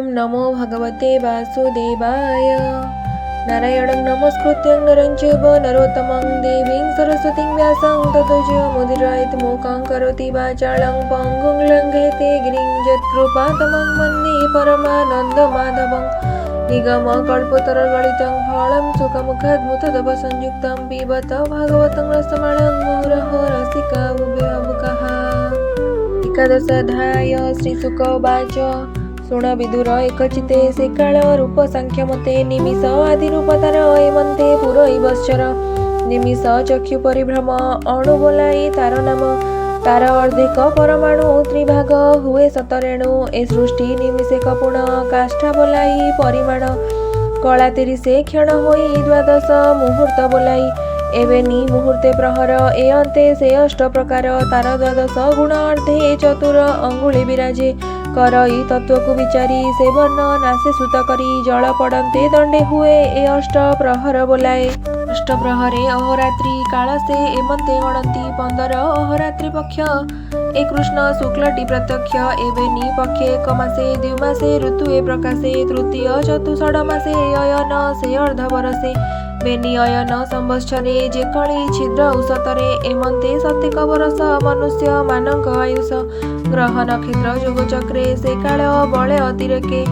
नमो भगवते वासुदेवाय। नारायणं नमस्कृत्यं नरं चैव नरोत्तमं देवीं सरस्वतीं व्यासं ततो जयमुदीरयेत् मूकं करोति वाचालं पङ्गुं लङ्घयते गिरिं यत्कृपातमं वन्दे परमानन्दमाधवं। निगमकल्पतरुगलितं फलं सुखमुखाद्भुतदवसंयुक्तं पिबत भागवतं रसमालं मुहुरहो रसिका भुवः। एकादशाध्याय श्रीशुक उवाच। शुण विदुर एकचिते से काल रूप सांख्य मते निमिष आदि रूप तार एमन्ते पुरैवश्चर। निमिष चक्षु परिभ्रम अणु बोलाई तार नाम तार अर्धेक परमाणु त्रिभाग हुए सतरेणु। ए सृष्टि निमिषे कपुण काष्ठा बोलाई परिमाण कला 30 क्षण होई 12 मुहूर्त बोलाई। एवेनी मुहूर्ते प्रहर ए अन्ते से 8 प्रकार तार 12 गुण अर्धे चतुर अंगुली विराजे। करई तत्व को विचारी से वर्ण नासे सुत करी जल पड़ते दंडे हुए ए 8 प्रहर बोलाए। 8 प्रहरे अहोरात्रि काल से एमन्ते गणती 15 अहोरात्रि पक्ष। ए कृष्ण शुक्लटी प्रत्यक्ष एवेनी पक्षे 1 मासे 2 मासे ऋतु ए प्रकाशे। तृतीय चतुषड मासे अयन से अर्ध बरसे। बेनी अयन संवत्सरे जेकली छिद्र औसतरे एमन्ते 7 बरस मनुष्य मानक आयुष। ग्रह नक्षत्र जोग चक्रे से काल बले अतिरेके।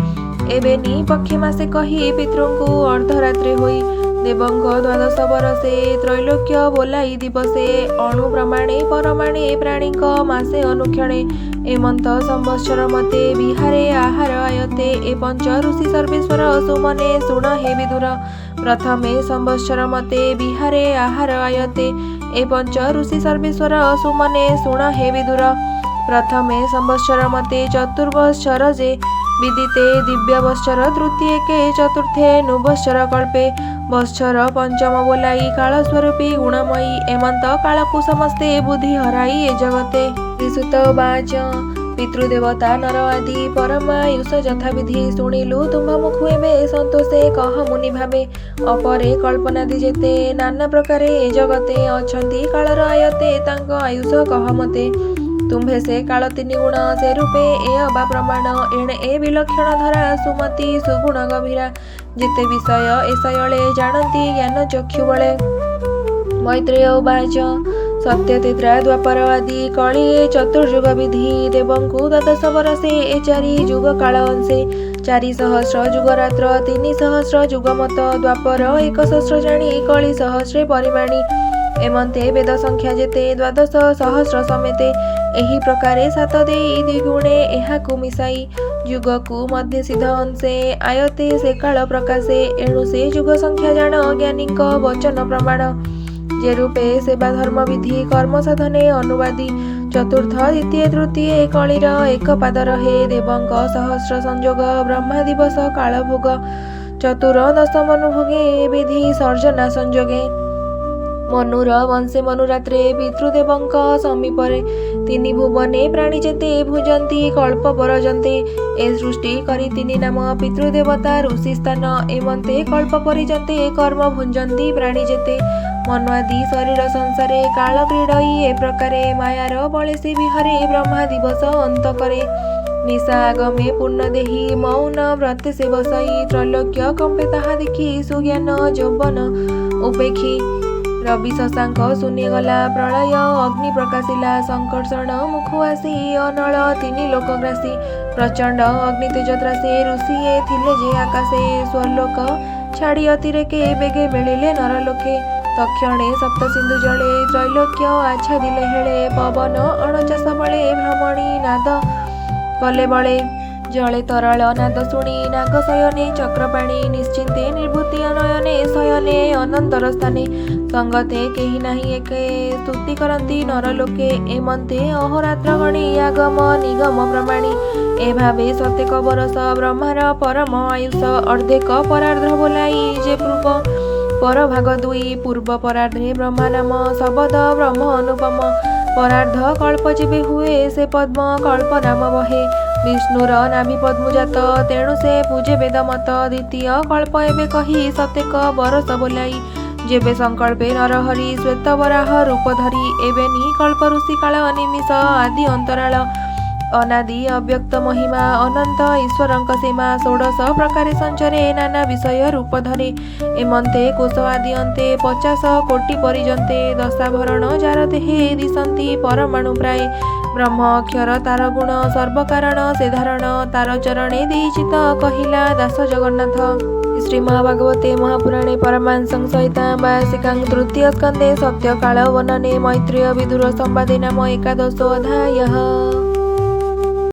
एवेनी पक्षे मासे कही पितृंकु अर्धरात्रे होई। देवंग 12 बरसे त्रैलोक्य बोलाई दिवसे। अणु प्रमाणे परमाणे प्राणीक मासे अनुक्षणे। एमंत संवत्सर मते विहारे आहार आयते। ए 5 ऋषि सर्वेश्वर सुमने शुण हे विदुर। प्रथमे संवत्सर मते विहारे आहार आयते। ए 5 ऋषि सर्वेश्वर सुमने शुण हे विदुर। प्रथमे संवत्सर मते चतुर्वत्सर जे विदिते दिव्यवत्सर। तृतीय के चतुर्थे नुवत्सर कल्पे। वत्सर पंचम बोलाई काल स्वरूपी गुणमयी। एमंत कालकु समस्ते बुद्धि हराई ए जगते। श्रीसुत उवाच। पितृदेवता नर आदि परमायुष यथाविधि शुणिलु तुम्भ मुखु एबे संतोषे कह मुनि भावे। अपरे कल्पनादि जेते नाना प्रकारे ए जगते अछंती कालर आयते तांक आयुष कह मते। तुम्भे से काल 3 गुण से रूपे ए अबा प्रमाण। एणे ए विलक्षण धरा सुमति सुगुण गभीरा। जेते विषय ए शयले जानती ज्ञान चक्षु बले। मैत्रेय उवाच। सत्य तेत्रा द्वापर आदि कली चतुर्युग विधि। देवंकु 12 बरसे ए 4 युग काल अंशे। 4 सहस्र युग रात्र 3 सहस्र युग मत। द्वापर 1 सहस्र जानी कली सहस्रे परिमाणी। एमन्ते वेद संख्या जेते 12 सहस्र समेते। एही प्रकारे 7 देई द्विगुणे एहाकु मिसाई। युगकु मध्य सिद्ध अंशे आयते से काल प्रकाशे। एणु से युग संख्या जान ज्ञानीक वचन प्रमाण। जे रूपे सेवा धर्म विधि कर्म साधने अनुवादी। चतुर्थ द्वितीय तृतीय कलिर 1 पाद रहे। देवंक सहस्र संयोग ब्रह्मा दिवस काल भोग। चतुर्दश मनुभोगे विधि सर्जना संयोगे। मनुर वंशे मनुरात्रे पितृदेवंक समीपरे। 3 भुवने प्राणी जेते भुजंती कल्प बरजन्ते। ए सृष्टि करी 3 नाम पितृदेवता ऋषि स्थान। एमन्ते कल्प परिजन्ते कर्म भुंजन्ति प्राणी जेते। मन्वादि शरीर संसारे काल क्रीडई ए प्रकारे। मायार बलेसे विहरे ब्रह्मा दिवस अंत करे। निशा आगमे पूर्ण देही मौन व्रते से बसई। त्रैलोक्य कंपे ताहा देखी सुज्ञान यौवन उपेक्षी। रवि शशांक शून्य गला प्रलय अग्नि प्रकाशिला। संकर्षण मुखु आसी अनल 3 लोकग्रासी। प्रचंड अग्नि तेज त्रासे ऋषिए थिले जे आकाशे। स्वर्लोक छाड़ी अतिरेके बेगे मिलिले नरलोके। तक्षणे सप्त सिंधु जले त्रैलोक्य आच्छादिले हेळे। पवन 49 बळे भ्रमणी नाद कले बळे। जले तरल नाद शुणी नागशयने चक्रपाणी। निश्चिंते निर्भूति अनयने शयने अनंतर स्थाने। संगते केही नाही एके स्तुति करती नरलोके। एमन्ते अहोरात्र गणी आगम निगम प्रमाणी। ए भावे 7 बरस ब्रह्मार परम आयुष। अर्धेक परार्ध बोलाई जे पूर्व पर भाग 2। पूर्व परार्धे ब्रह्मा नाम शबद ब्रह्म अनुपम। परार्ध कल्प जेबे हुए से पद्म कल्प नाम बहे। विष्णुर नाभि पद्मजात तेणु से पूजे वेद मत। द्वितीय कल्प एबे कही 7 बरस बोलाई। जेबे संकल्पे नरहरि श्वेत वराह रूप धरी। एबेनी कल्प ऋषि काल निमिष आदि अंतराल। ଅନାଦି ଅବ୍ୟକ୍ତ ମହିମା ଅନନ୍ତ ଈଶ୍ୱରଙ୍କ ସୀମା ଷୋଡ଼ଶ ପ୍ରକାରେ ସଞ୍ଚରେ ନାନା ବିଷୟ ରୂପ ଧରେ ଏମନ୍ତେ କୋଶ ଆଦି ଅନ୍ତେ 50 କୋଟି ପରିଜନ୍ତେ ଦଶାଭରଣ ଯାର ଦେହେ ଦିଶନ୍ତି ପରମାଣୁ ପ୍ରାୟ ବ୍ରହ୍ମ ଅକ୍ଷର ତାର ଗୁଣ ସର୍ବକାରଣ ସେ ଧାରଣ ତାର ଚରଣେ ଦେଇଚିତ କହିଲା ଦାସ ଜଗନ୍ନାଥ। ଶ୍ରୀମହାଭାଗବତେ ମହାପୁରାଣେ ପରମାଂସଂ ସହିତାଂ ବାର୍ଷିକାଂ ତୃତୀୟ ସ୍କନ୍ଧେ ସତ୍ୟକାଳ ବର୍ଣ୍ଣନେ ମୈତ୍ରେୟ ବିଦୁର ସମ୍ବାଦେ ନାମ ଏକାଦଶୋऽଧ୍ୟାୟः।